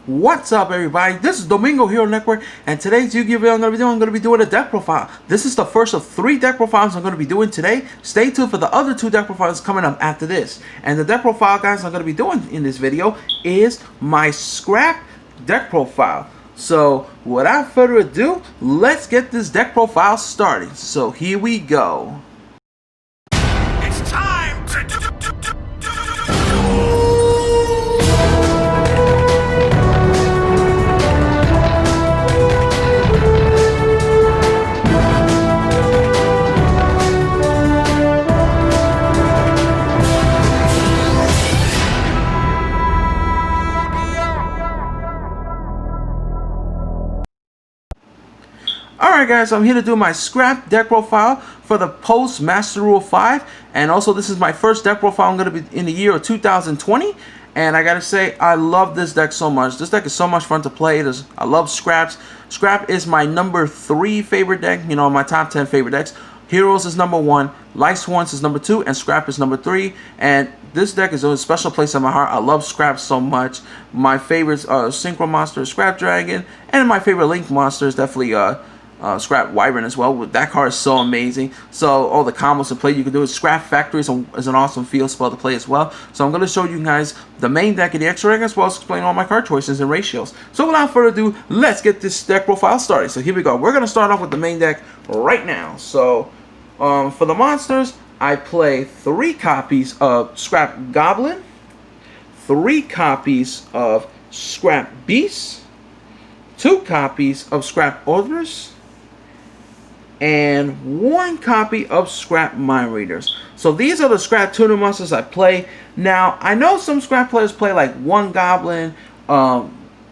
What's up, everybody? This is Domingo Hero Network, and today's Yu-Gi-Oh video I'm going to be doing a deck profile. This is the first of 3 deck profiles I'm going to be doing today. Stay tuned for the other 2 deck profiles coming up after this. And the deck profile, guys, I'm going to be doing in this video is my scrap deck profile. So, without further ado, let's get this deck profile started. So, here we go. It's time to Alright guys, I'm here to do my scrap deck profile for the post Master Rule 5, and also this is my first deck profile I'm going to be in the year of 2020, and I gotta say, I love this deck so much. This deck is so much fun to play. I love scraps. Scrap is my number 3 favorite deck, you know, my top 10 favorite decks. Heroes is number 1, Light Sworns is number 2, and Scrap is number 3, and this deck is a special place in my heart. I love Scrap so much. My favorites are Synchro monster, Scrap Dragon, and my favorite Link monster is definitely Scrap Wyvern as well. That card is so amazing. So all the combos to play you can do is Scrap Factory is an awesome field spell to play as well. So I'm going to show you guys the main deck and the extra deck as well as explain all my card choices and ratios. So without further ado, let's get this deck profile started. So here we go. We're going to start off with the main deck right now. So for the monsters, I play 3 copies of Scrap Goblin, 3 copies of Scrap Beast, 2 copies of Scrap Odorous, and 1 copy of Scrap Mind Readers. So these are the Scrap Tuner monsters I play. Now, I know some Scrap players play like 1 Goblin,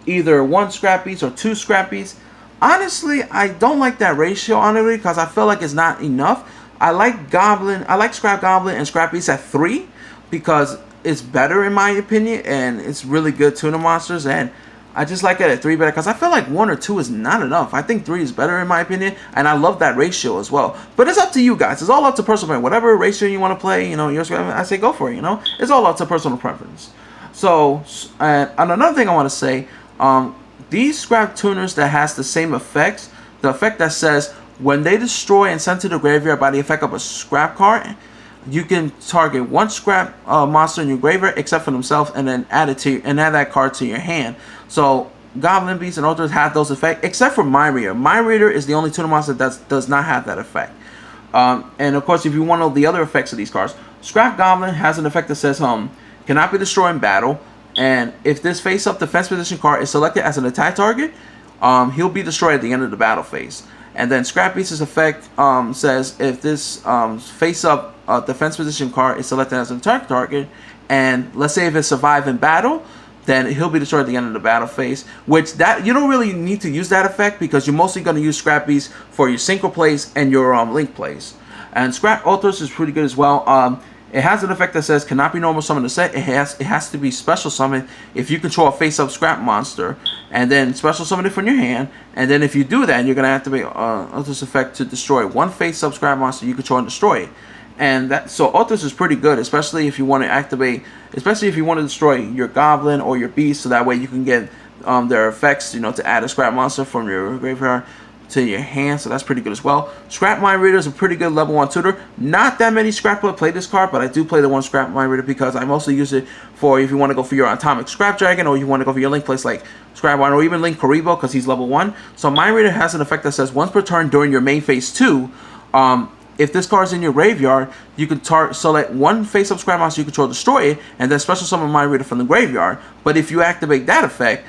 either 1 Scrap Beast or 2 Scrap Beasts. Honestly, I don't like that ratio on it because I feel like it's not enough. I like Scrap Goblin and Scrap Beast at 3 because it's better in my opinion, and it's really good tuner monsters, and I just like it at 3 better because I feel like 1 or 2 is not enough. I think 3 is better in my opinion, and I love that ratio as well. But it's up to you guys. It's all up to personal preference. Whatever ratio you want to play, you know, I say go for it. You know, it's all up to personal preference. So, and another thing I want to say, these scrap tuners that has the same effects, the effect that says when they destroy and send to the graveyard by the effect of a scrap card, you can target 1 scrap monster in your graveyard except for themselves, and then add that card to your hand. So Goblin, Beast, and Ultras have those effects, except for Mind Reader. Mind Reader is the only tuner monster that does not have that effect. And of course, if you want to know the other effects of these cards, Scrap Goblin has an effect that says cannot be destroyed in battle, and if this face-up defense position card is selected as an attack target, he'll be destroyed at the end of the battle phase. And then Scrap Beast's effect says if this face-up defense position card is selected as an attack target, and let's say if it survives in battle, then he'll be destroyed at the end of the battle phase. Which that you don't really need to use that effect because you're mostly going to use Scrap Beast for your Synchro plays and your Link plays. And Scrap Ultras is pretty good as well. It has an effect that says cannot be normal summon the set. It has to be special summon if you control a face-up scrap monster, and then special summon it from your hand. And then if you do that, you're gonna activate Ultras effect to destroy 1 face-up scrap monster you control and destroy it. And that, so Ultras is pretty good, especially if you want to activate, especially if you want to destroy your Goblin or your Beast, so that way you can get their effects, you know, to add a scrap monster from your graveyard to your hand. So that's pretty good as well. Scrap Mind Reader is a pretty good level 1 tutor. Not that many scrap players play this card, but I do play the 1 Scrap Mind Reader because I mostly use it for if you want to go for your Atomic Scrap Dragon, or you want to go for your Link plays like Scrap One, or even Link Karibo because he's level 1. So Mind Reader has an effect that says once per turn during your main phase 2, if this card is in your graveyard, you can select 1 face-up scrap monster you control, destroy it, and then special summon Mind Reader from the graveyard. But if you activate that effect,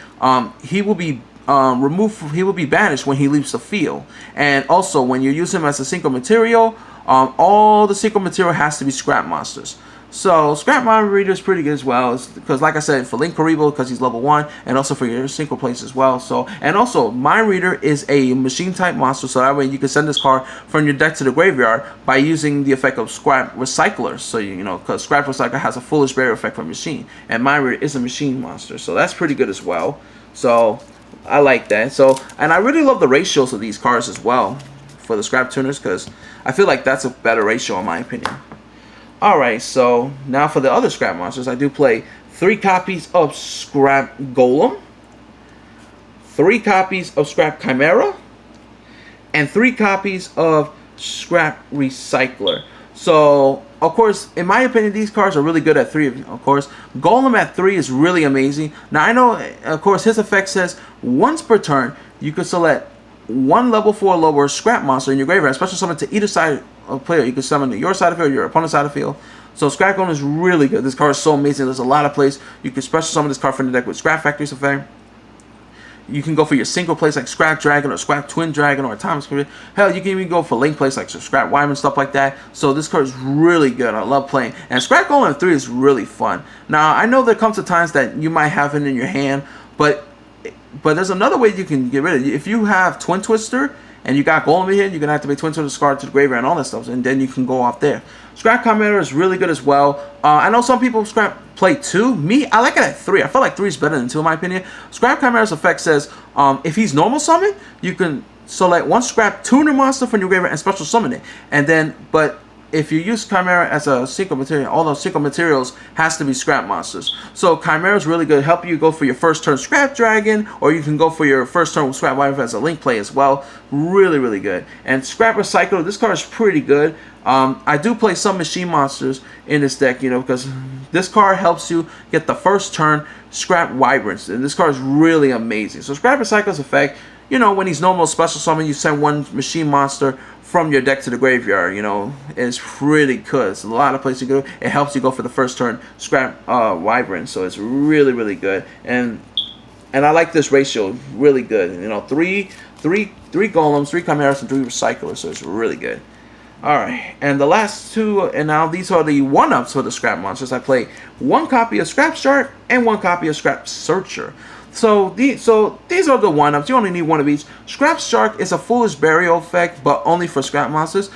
he will be he will be banished when he leaves the field. And also, when you use him as a Synchro material, all the Synchro material has to be scrap monsters. So Scrap Mind Reader is pretty good as well, because like I said, for Link Karibo because he's level 1, and also for your Synchro plays as well. So, and also Mind Reader is a machine type monster, so that way you can send this card from your deck to the graveyard by using the effect of Scrap Recycler. So you know, because Scrap Recycler has a foolish barrier effect from machine, and Mind Reader is a machine monster, so that's pretty good as well. So I like that. So, and I really love the ratios of these cards as well for the scrap tuners, because I feel like that's a better ratio in my opinion. Alright, so now for the other scrap monsters, I do play 3 copies of Scrap Golem, 3 copies of Scrap Chimera, and 3 copies of Scrap Recycler. So, of course, in my opinion, these cards are really good at 3, of course. Golem at 3 is really amazing. Now, I know, of course, his effect says once per turn, you can select 1 level 4 lower scrap monster in your graveyard, special summon to either side of player. You can summon to your side of the field, your opponent's side of the field. So Scrap Golem is really good. This card is so amazing. There's a lot of plays. You can special summon this card from the deck with Scrap Factory's effect. You can go for your single plays like Scrap Dragon or Scrap Twin Dragon or Atomic Spirit. Hell, you can even go for link plays like Scrap Wyvern, stuff like that. So this card is really good. I love playing. And Scrap Golem at 3 is really fun. Now, I know there comes to times that you might have it in your hand, but there's another way you can get rid of it. If you have Twin Twister and you got Golem in here, you're going to activate Twin Twister, discard to the graveyard and all that stuff, and then you can go off there. Scrap Chimera is really good as well. I know some people play 2. Me, I like it at 3. I feel like 3 is better than 2 in my opinion. Scrap Chimera's effect says if he's normal summon, you can select 1 Scrap Tuner monster from your graveyard and special summon it. And then, but if you use Chimera as a synchro material, all those synchro materials has to be scrap monsters. So Chimera is really good. Help you go for your first turn Scrap Dragon, or you can go for your first turn with Scrap Wyvern as a link play as well. Really, really good. And Scrap Recycler, this card is pretty good. I do play some machine monsters in this deck, you know, because this card helps you get the first turn Scrap Wyverns, and this card is really amazing. So Scrap Recycler's effect, you know, when he's normal special summon, you send 1 machine monster from your deck to the graveyard. You know, it's pretty good. It's a lot of places you go. It helps you go for the first turn Scrap Wyvern, so it's really, really good. And I like this ratio, really good. You know, three golems, 3 chimeras, and 3 recyclers, so it's really good. Alright, and the last 2, and now these are the 1-ups for the scrap monsters. I play 1 copy of Scrap Shark and 1 copy of Scrap Searcher. So these are the 1-ups. You only need 1 of each. Scrap Shark is a Foolish Burial effect, but only for scrap monsters.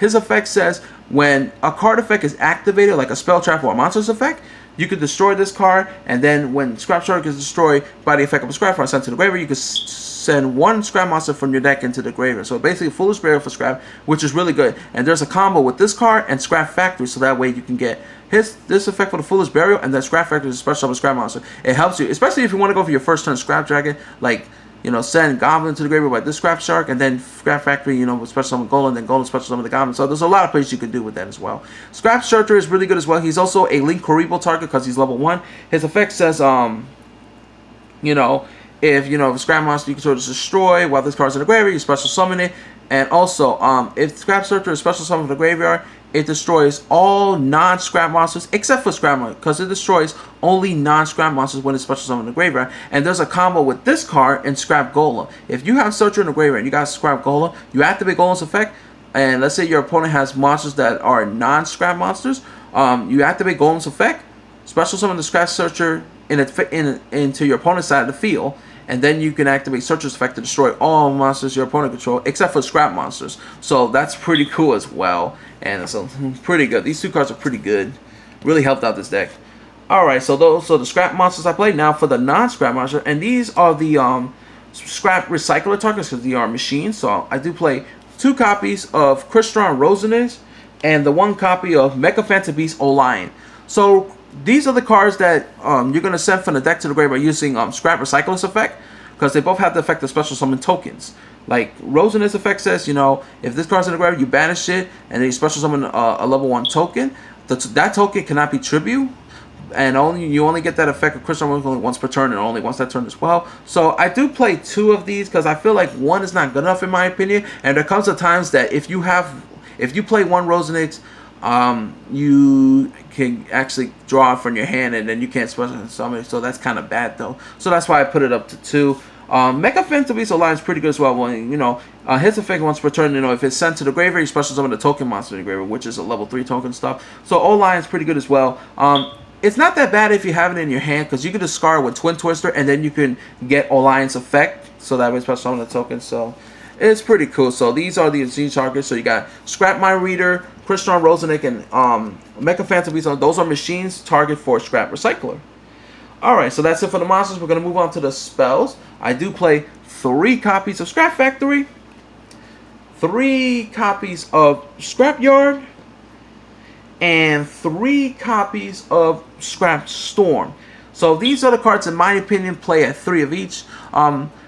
His effect says when a card effect is activated, like a spell trap or a monster's effect, you could destroy this card, and then when Scrap Shark is destroyed by the effect of a scrap monster sent to the graveyard, you could send 1 scrap monster from your deck into the graveyard. So basically, Foolish Burial for scrap, which is really good. And there's a combo with this card and Scrap Factory, so that way you can get this effect for the Foolish Burial, and then Scrap Factory is a special scrap monster. It helps you, especially if you want to go for your first turn Scrap Dragon, like, you know, send Goblin to the graveyard by this Scrap Shark, and then Scrap Factory, you know, with special summon Golem, then Golem special summon the Goblin. So there's a lot of places you can do with that as well. Scrap Searcher is really good as well. He's also a Link Kuriboh target because he's level 1. His effect says, you know, if a scrap monster you can sort of destroy while this card's in the graveyard, you special summon it. And also, if Scrap Searcher is special summoned from the graveyard, it destroys all non-scrap monsters except for scrap monsters, because it destroys only non-scrap monsters when it's special summoned in the graveyard. And there's a combo with this card and Scrap Golem. If you have Searcher in the graveyard and you got Scrap Golem, you activate Golem's effect, and let's say your opponent has monsters that are non-scrap monsters, you activate Golem's effect, special summon the Scrap Searcher into your opponent's side of the field, and then you can activate Searcher's effect to destroy all monsters your opponent controls except for scrap monsters. So that's pretty cool as well, and so pretty good. These 2 cards are pretty good. Really helped out this deck. Alright, so those are the scrap monsters I played. Now for the non-scrap monster, and these are the Scrap Recycler targets because they are machines. So I do play 2 copies of Crystron Rosinus and the 1 copy of Mecha Phantom Beast Olion. So these are the cards that you're going to send from the deck to the graveyard using Scrap Recycler's effect, because they both have the effect of special summon tokens. Like Rosinus effect says, you know, if this card's in the graveyard, you banish it, and then you special summon a level 1 token. That token cannot be tribute, and you only get that effect of Crystal only once per turn, and only once that turn as well. So I do play 2 of these because I feel like 1 is not good enough in my opinion. And there comes a times that if you play 1 Rosinus, you can actually draw it from your hand, and then you can't special summon it, so that's kind of bad though. So that's why I put it up to 2. Mecha Phantom Beast Olion is pretty good as well. When his effect once per turn, if it's sent to the graveyard, you special summon the token monster in the graveyard, which is a level 3 token stuff. So Olion is pretty good as well. It's not that bad if you have it in your hand, because you can discard with Twin Twister, and then you can get Olion's effect, so that way special summon the token. So it's pretty cool. So these are the Z targets. So you got Scrap Mind Reader, Crystron Rosinus, and Mecha Phantom Beast. Those are machines target for Scrap Recycler. Alright, so that's it for the monsters. We're going to move on to the spells. I do play 3 copies of Scrap Factory, 3 copies of Scrap Yard, and 3 copies of Scrap Storm. So these are the cards, in my opinion, play at 3 of each.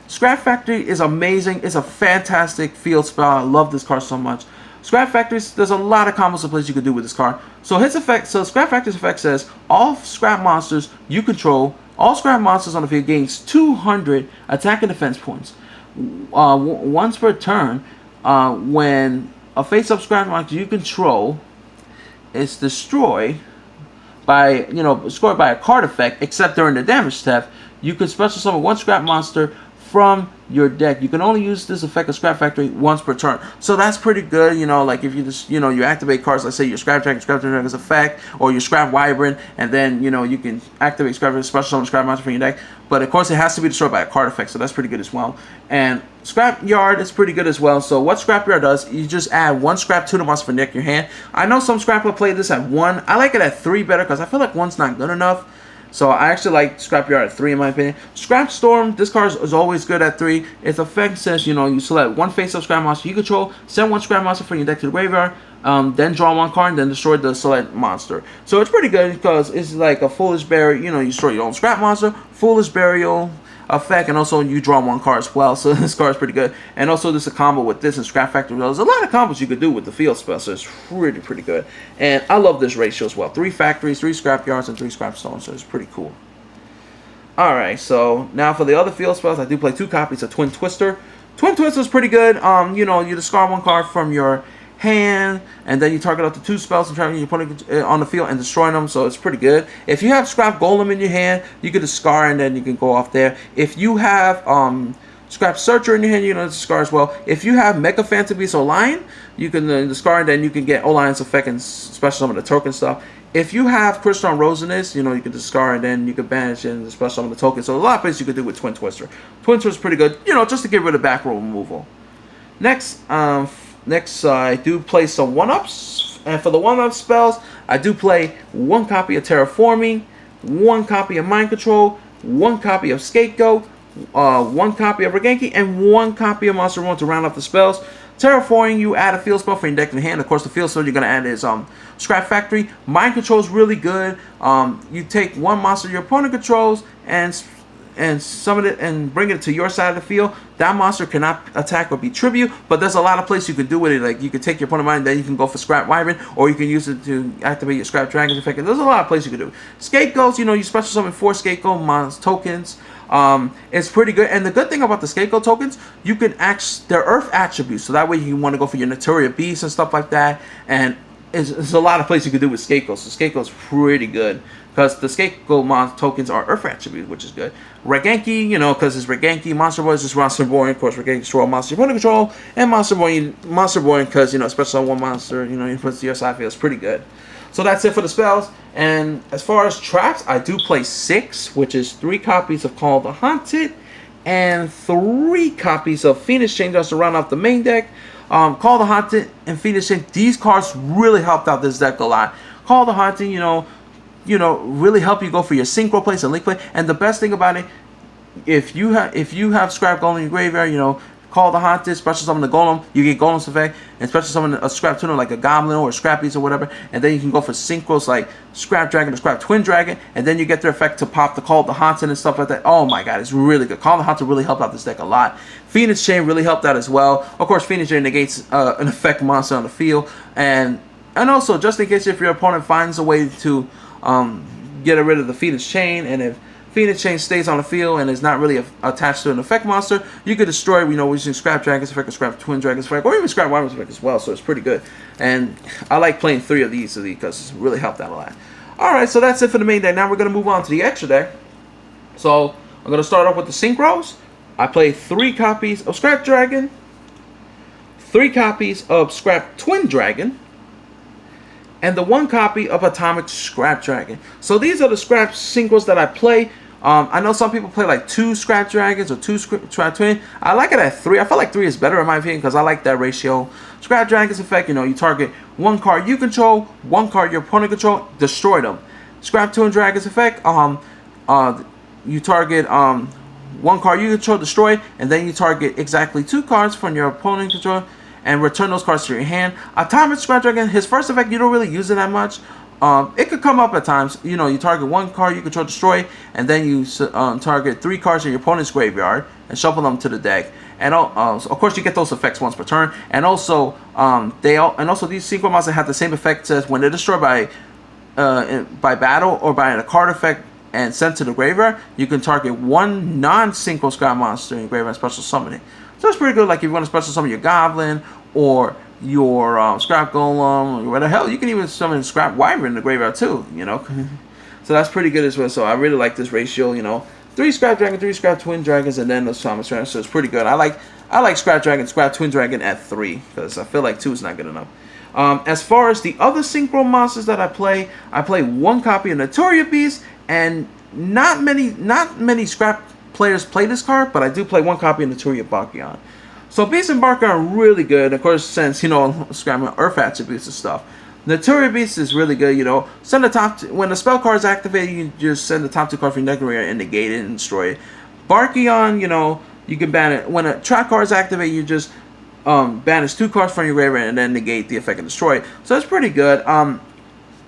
Scrap Factory is amazing. It's a fantastic field spell. I love this card so much. Scrap Factory, there's a lot of combos of plays you can do with this card. So his effect, so Scrap Factory's effect says, all scrap monsters you control, all scrap monsters on the field gains 200 attack and defense points. Once per turn, when a face-up scrap monster you control is destroyed by, scored by a card effect, except during the damage step, you can special summon one scrap monster from your deck. You can only use this effect of Scrap Factory once per turn. So that's pretty good, like if you just, you activate cards, let's say your Scrap Dragon's effect, or your Scrap Wyvern, and then, you can activate Scrap special summon Scrap Monster from your deck. But of course, it has to be destroyed by a card effect, so that's pretty good as well. And Scrap Yard is pretty good as well. So what Scrap Yard does, you just add one Scrap Tuna Monster from deck in your hand. I know some Scrapper play this at 1. I like it at 3 better, because I feel like 1's not good enough. So I actually like Scrapyard at 3 in my opinion. Scrap Storm, this card is always good at 3. Its effect says, you select one face-up scrap monster you control, send one scrap monster from your deck to the graveyard, then draw one card, and then destroy the select monster. So it's pretty good because it's like a Foolish Burial, you destroy your own scrap monster, Foolish Burial effect, and also you draw one card as well. So this card is pretty good. And also there's a combo with this and Scrap Factory. There's a lot of combos you could do with the field spell, so it's pretty good. And I love this ratio as well. 3 factories, 3 scrap yards, and 3 scrap stones, so it's pretty cool. Alright, so now for the other field spells, I do play 2 copies of Twin Twister. Twin Twister is pretty good. You discard one card from your hand, and then you target up to 2 spells and try to put it on the field and destroy them, so it's pretty good. If you have Scrap Golem in your hand, you can discard and then you can go off there. If you have Scrap Searcher in your hand, you can discard as well. If you have Mega Phantom Beast Olion, you can discard and then you can get Olion's effect and special some of the token stuff. If you have Crystal Rosinus, you can discard and then you can banish and special some of the tokens. So a lot of things you can do with Twin Twister. Twin Twister is pretty good, just to get rid of back row removal. Next, I do play some 1-ups, and for the 1-up spells, I do play 1 copy of Terraforming, 1 copy of Mind Control, 1 copy of Scapegoat, 1 copy of Regenki, and 1 copy of Monster Rune to round up the spells. Terraforming, you add a field spell for your deck in hand. Of course, the field spell you're going to add is Scrap Factory. Mind Control is really good. You take 1 monster your opponent controls and summon it and bring it to your side of the field. That monster cannot attack or be tribute, but there's a lot of places you can do with it. Like you can take your opponent mind, then you can go for Scrap Wyvern, or you can use it to activate your Scrap Dragon's effect. And there's a lot of places you can do. Scapegoats, you special summon 4 Scapegoat monster tokens. It's pretty good, and the good thing about the Scapegoat tokens, you can they're Earth attributes, so that way you want to go for your Naturia Beast and stuff like that. And there's a lot of places you can do with Scapegoats. So Scapegoat's pretty good because the Scapegoat tokens are Earth attributes, which is good. Regenki, because it's Regenki. Monster Boy is just Monster Boy. Of course, Regenki destroy monster you want to control, and Monster Boy because especially on one monster, you put to your side field. It's pretty good. So that's it for the spells. And as far as traps, I do play 6, which is 3 copies of Call the Haunted and 3 copies of Phoenix Chain just to round off the main deck. Call the Haunted and Phoenix Chain, these cards really helped out this deck a lot. Call the Haunted, really help you go for your synchro plays and link play. And the best thing about it, if you have Scrap Golem in your graveyard, Call the Haunted, special summon the Golem, you get Golem's effect, and special summon a Scrap Tuner like a Goblin or a Scrap Beast or whatever, and then you can go for Synchros like Scrap Dragon or Scrap Twin Dragon, and then you get their effect to pop the Call the Haunted and stuff like that. Oh my god, it's really good. Call the Haunted really helped out this deck a lot. Phoenix Chain really helped out as well. Of course, Phoenix Chain negates an effect monster on the field, and also just in case if your opponent finds a way to get rid of the Phoenix Chain, and if Phoenix Chain stays on the field and is not really attached to an effect monster, you could destroy, using Scrap Dragon's effect or Scrap Twin Dragon's effect, or even Scrap Wyvern's effect as well, so it's pretty good. And I like playing 3 of these because it's really helped out a lot. Alright, so that's it for the main deck. Now we're going to move on to the extra deck. So I'm going to start off with the Synchros. I play 3 copies of Scrap Dragon, 3 copies of Scrap Twin Dragon, and the 1 copy of Atomic Scrap Dragon. So these are the Scrap Synchros that I play. I know some people play like 2 Scrap Dragons or 2 Scrap Twin. I like it at 3. I feel like 3 is better in my opinion because I like that ratio. Scrap Dragon's effect, you target 1 card you control, 1 card your opponent control, destroy them. Scrap Twin Dragon's effect, you target 1 card you control, destroy, and then you target exactly 2 cards from your opponent control and return those cards to your hand. Atomic Scrap Dragon, his first effect, you don't really use it that much. it could come up at times. You know, you target one card you control, destroy, and then you target 3 cards in your opponent's graveyard and shuffle them to the deck. And so of course, you get those effects once per turn. And also, these synchro monsters have the same effect as when they're destroyed by battle or by a card effect and sent to the graveyard. You can target 1 non-synchro scrap monster in your graveyard and special summon it. So it's pretty good. Like if you want to special summon your goblin or your scrap golem or whatever, hell, you can even summon scrap wyvern in the graveyard too, you know. So that's pretty good as well. So I really like this ratio, you know, 3 scrap dragon, 3 scrap twin dragons, and then the summon strength. So it's pretty good. I like scrap dragon, scrap twin dragon at 3 because I feel like 2 is not good enough. As far as the other synchro monsters that I play 1 copy of Notoria Beast, and not many scrap players play this card, but I do play 1 copy of Notoria Bakyon. So Beast and Barker are really good, of course, since, you know, scrapping Earth attributes and stuff. Notoria Beast is really good, you know. Send the top when the spell card is activated, you just send the top 2 cards from your deck and negate it and destroy it. Bakyon, you know, you can ban it. When a trap card is activated, you just banish 2 cards from your graveyard and then negate the effect and destroy it. So that's pretty good.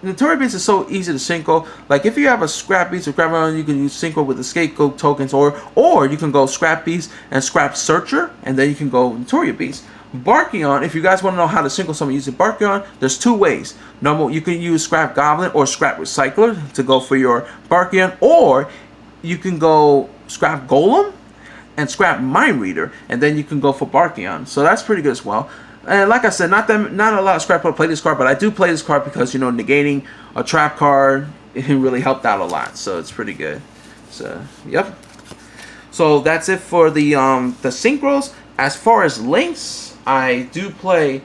Notoria Beast is so easy to synchro. Like if you have a Scrap Beast or Scrap Run, you can use synchro with the Scapegoat tokens, or you can go Scrap Beast and Scrap Searcher, and then you can go Notoria Beast. Bakyon, if you guys want to know how to synchro someone using Bakyon, there's 2 ways. Number one, you can use Scrap Goblin or Scrap Recycler to go for your Bakyon, or you can go Scrap Golem and Scrap Mind Reader, and then you can go for Bakyon. So that's pretty good as well. And like I said, not a lot of scrap players play this card, but I do play this card because, you know, negating a trap card, it really helped out a lot. So it's pretty good. So yep. So that's it for the synchros. As far as links, I do play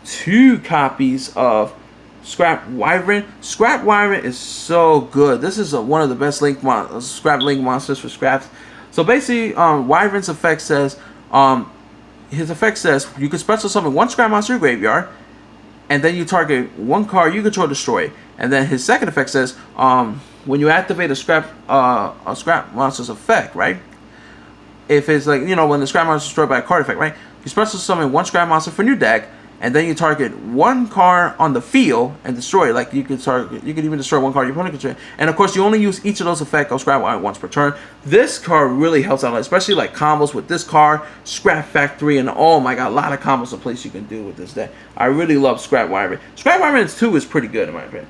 2 copies of Scrap Wyvern. Scrap Wyvern is so good. This is one of the best scrap link monsters for scraps. So basically, Wyvern's effect says his effect says you can special summon 1 scrap monster in your graveyard, and then you target 1 card you control, destroy. And then his second effect says when you activate a scrap monster's effect, right? If it's like, you know, when the scrap monster is destroyed by a card effect, right? You special summon 1 scrap monster from your deck, and then you target 1 card on the field and destroy it. Like you can even destroy 1 card your opponent controls. And of course, you only use each of those effects of Scrap Wyvern once per turn. This card really helps out, especially like combos with this card, Scrap Factory, and oh my god, a lot of combos in place you can do with this deck. I really love Scrap Wyvern. Scrap Wyvern 2 is pretty good in my opinion.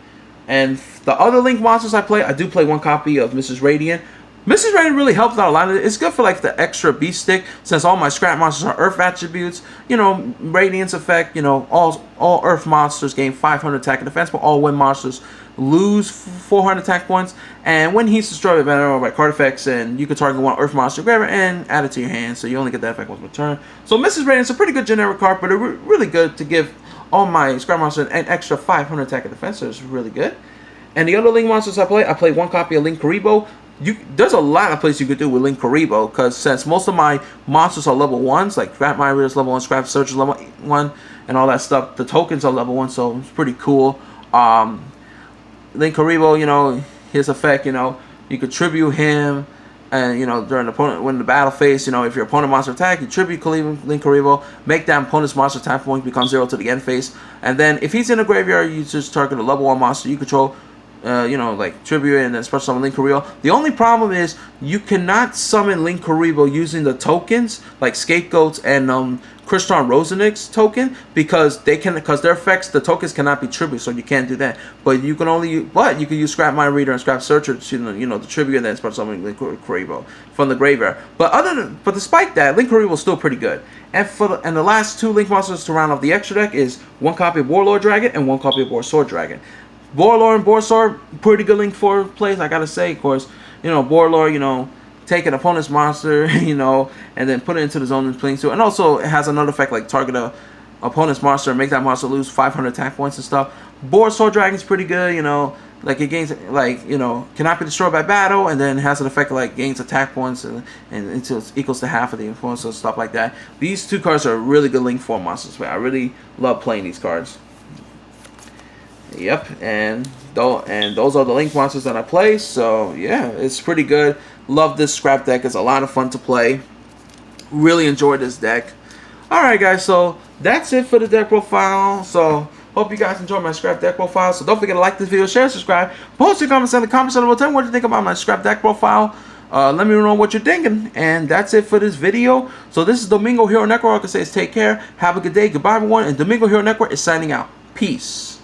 And the other Link monsters I do play 1 copy of Mrs. Radiant. Mrs. Radiant really helps out a lot. It's good for like the extra beast stick, since all my scrap monsters are Earth attributes. You know, Radiance effect. You know, all Earth monsters gain 500 attack and defense, but all Wind monsters lose 400 attack points. And when he's destroyed by card effects, and you can target 1 Earth monster graveyard and add it to your hand, so you only get that effect once per turn. So Mrs. Radiant's a pretty good generic card, but it's really good to give all my scrap monsters an extra 500 attack and defense. So it's really good. And the other Link monsters I play 1 copy of Link Karibo. There's a lot of places you could do with Link Karibo, because since most of my monsters are level 1s, like Scrap Mind Reader's level 1, Scrap Searcher's level 1, and all that stuff, the tokens are level 1, so it's pretty cool. Link Karibo, you know, his effect, you know, you could tribute him, and, you know, during the opponent, when the battle phase, you know, if your opponent monster attack, you tribute Link Karibo, make that opponent's monster attack point become 0 to the end phase, and then if he's in the graveyard, you just target a level 1 monster you control, you know, like tribute and then special summon Link Karibo. The only problem is you cannot summon Link Karibo using the tokens like Scapegoats and Kriston Rosenix token, because their effects, the tokens cannot be tribute, so you can't do that. But you can use Scrap Mind Reader and Scrap Searcher to, you know, the tribute and then special summon Link Karibo from the graveyard. But despite that, Link Karibo is still pretty good. And the last 2 Link monsters to round off the extra deck is 1 copy of Warlord Dragon and 1 copy of Boar Sword Dragon. Warlord and Boar Sword, pretty good Link 4 plays, I gotta say. Of course, you know, Warlord, you know, take an opponent's monster, you know, and then put it into the zone and playing to it. And also, it has another effect like target a opponent's monster and make that monster lose 500 attack points and stuff. Boar Sword Dragon's pretty good, you know, like it gains, like, you know, cannot be destroyed by battle, and then has an effect like gains attack points and until it equals to half of the influence and stuff like that. These 2 cards are really good Link 4 monsters, man. I really love playing these cards. Yep, and those are the Link monsters that I play. So yeah, it's pretty good. Love this scrap deck. It's a lot of fun to play. Really enjoyed this deck. Alright guys, so that's it for the deck profile. So Hope you guys enjoyed my scrap deck profile. So don't forget to like this video, share, subscribe, post your comments in the comments below. Tell me what you think about my scrap deck profile. Let me know what you're thinking. And that's it for this video. So this is Domingo Hero Network. All I can say is take care. Have a good day. Goodbye, everyone. And Domingo Hero Network is signing out. Peace.